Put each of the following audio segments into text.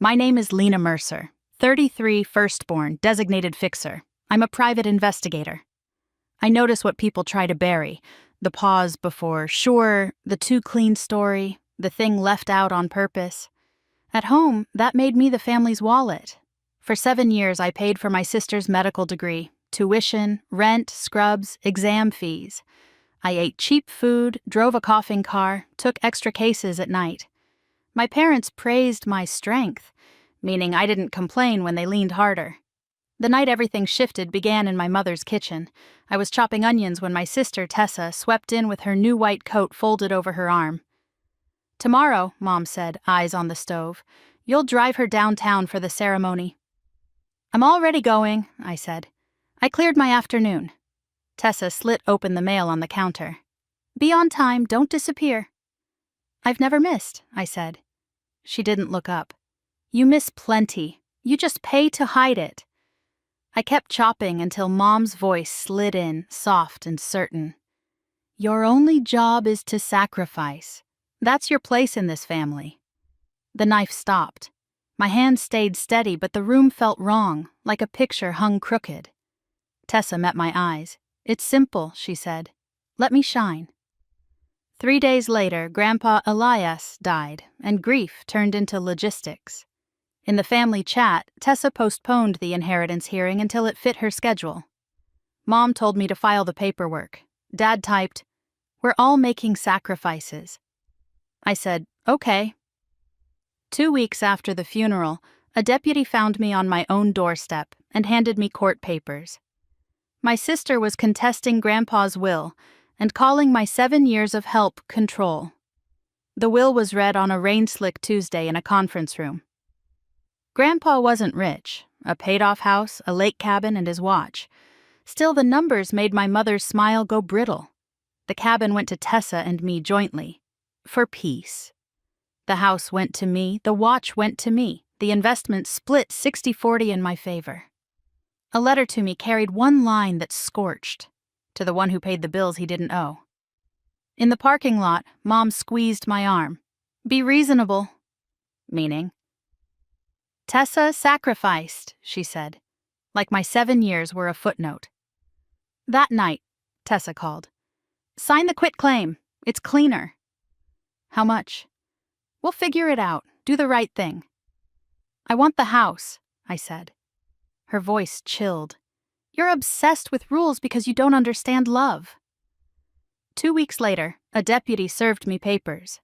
My name is Lena Mercer, 33, firstborn, designated fixer. I'm a private investigator. I notice what people try to bury, the pause before sure, the too clean story, the thing left out on purpose. At home, that made me the family's wallet. For 7 years, I paid for my sister's medical degree, tuition, rent, scrubs, exam fees. I ate cheap food, drove a coughing car, took extra cases at night. My parents praised my strength, meaning I didn't complain when they leaned harder. The night everything shifted began in my mother's kitchen. I was chopping onions when my sister, Tessa, swept in with her new white coat folded over her arm. "Tomorrow," Mom said, eyes on the stove, "you'll drive her downtown for the ceremony." "I'm already going," I said. "I cleared my afternoon." Tessa slit open the mail on the counter. "Be on time, don't disappear." "I've never missed," I said. She didn't look up. "You miss plenty. You just pay to hide it." I kept chopping until Mom's voice slid in, soft and certain. "Your only job is to sacrifice. That's your place in this family." The knife stopped. My hand stayed steady, but the room felt wrong, like a picture hung crooked. Tessa met my eyes. "It's simple," she said. "Let me shine." 3 days later, Grandpa Elias died, and grief turned into logistics. In the family chat, Tessa postponed the inheritance hearing until it fit her schedule. Mom told me to file the paperwork. Dad typed, "We're all making sacrifices." I said, "Okay." 2 weeks after the funeral, a deputy found me on my own doorstep and handed me court papers. My sister was contesting Grandpa's will and calling my 7 years of help control. The will was read on a rain-slick Tuesday in a conference room. Grandpa wasn't rich, a paid-off house, a lake cabin, and his watch. Still, the numbers made my mother's smile go brittle. The cabin went to Tessa and me jointly. For peace. The house went to me, the watch went to me, the investment split 60-40 in my favor. A letter to me carried one line that scorched, to the one who paid the bills he didn't owe. In the parking lot, Mom squeezed my arm. "Be reasonable." Meaning? "Tessa sacrificed," she said, like my 7 years were a footnote. That night, Tessa called. "Sign the quitclaim. It's cleaner." "How much?" "We'll figure it out. Do the right thing." "I want the house," I said. Her voice chilled. "You're obsessed with rules because you don't understand love." 2 weeks later, a deputy served me papers.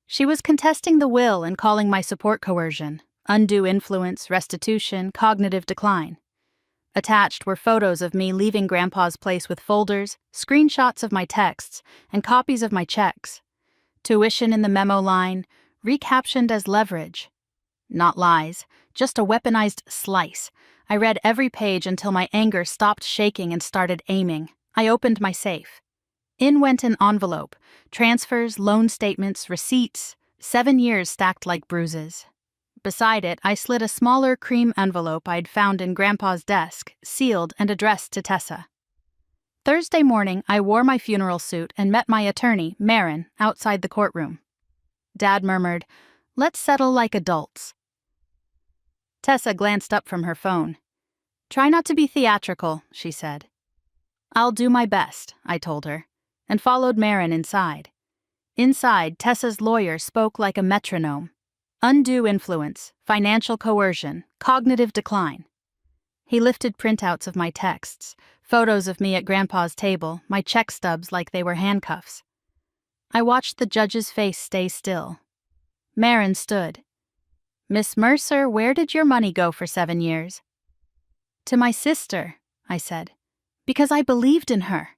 She was contesting the will and calling my support coercion, undue influence, restitution, cognitive decline. Attached were photos of me leaving Grandpa's place with folders, screenshots of my texts, and copies of my checks. Tuition in the memo line, recaptioned as leverage. Not lies, just a weaponized slice. I read every page until my anger stopped shaking and started aiming. I opened my safe. In went an envelope, transfers, loan statements, receipts, 7 years stacked like bruises. Beside it, I slid a smaller cream envelope I'd found in Grandpa's desk, sealed and addressed to Tessa. Thursday morning, I wore my funeral suit and met my attorney, Marin, outside the courtroom. Dad murmured, "Let's settle like adults." Tessa glanced up from her phone. "Try not to be theatrical," she said. "I'll do my best," I told her, and followed Marin inside. Inside, Tessa's lawyer spoke like a metronome. Undue influence, financial coercion, cognitive decline. He lifted printouts of my texts, photos of me at Grandpa's table, my check stubs like they were handcuffs. I watched the judge's face stay still. Marin stood. "Miss Mercer, where did your money go for 7 years?" "To my sister," I said, "because I believed in her."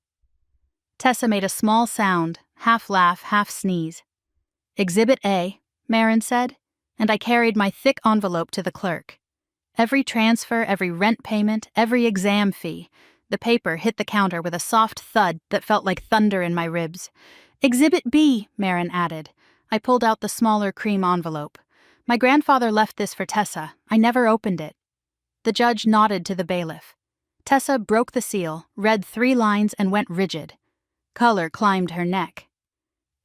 Tessa made a small sound, half laugh, half sneeze. "Exhibit A," Marin said, and I carried my thick envelope to the clerk. Every transfer, every rent payment, every exam fee. The paper hit the counter with a soft thud that felt like thunder in my ribs. "Exhibit B," Marin added. I pulled out the smaller cream envelope. "My grandfather left this for Tessa. I never opened it." The judge nodded to the bailiff. Tessa broke the seal, read 3 lines, and went rigid. Color climbed her neck.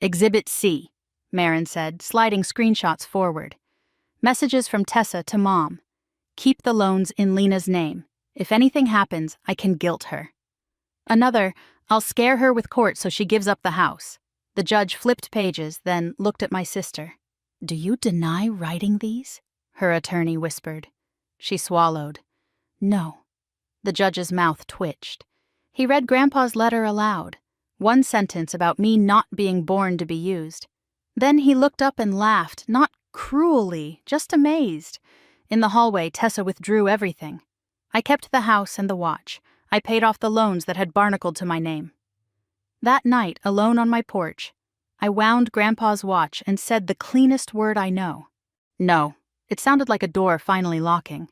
"Exhibit C," Marin said, sliding screenshots forward. Messages from Tessa to Mom. Keep the loans in Lena's name. If anything happens, I can guilt her. Another, I'll scare her with court so she gives up the house. The judge flipped pages, then looked at my sister. Do you deny writing these? Her attorney whispered. She swallowed. No. The judge's mouth twitched. He read Grandpa's letter aloud. One sentence about me not being born to be used. Then he looked up and laughed, not cruelly, just amazed. In the hallway, Tessa withdrew everything. I kept the house and the watch. I paid off the loans that had barnacled to my name. That night, alone on my porch, I wound Grandpa's watch and said the cleanest word I know. No. It sounded like a door finally locking.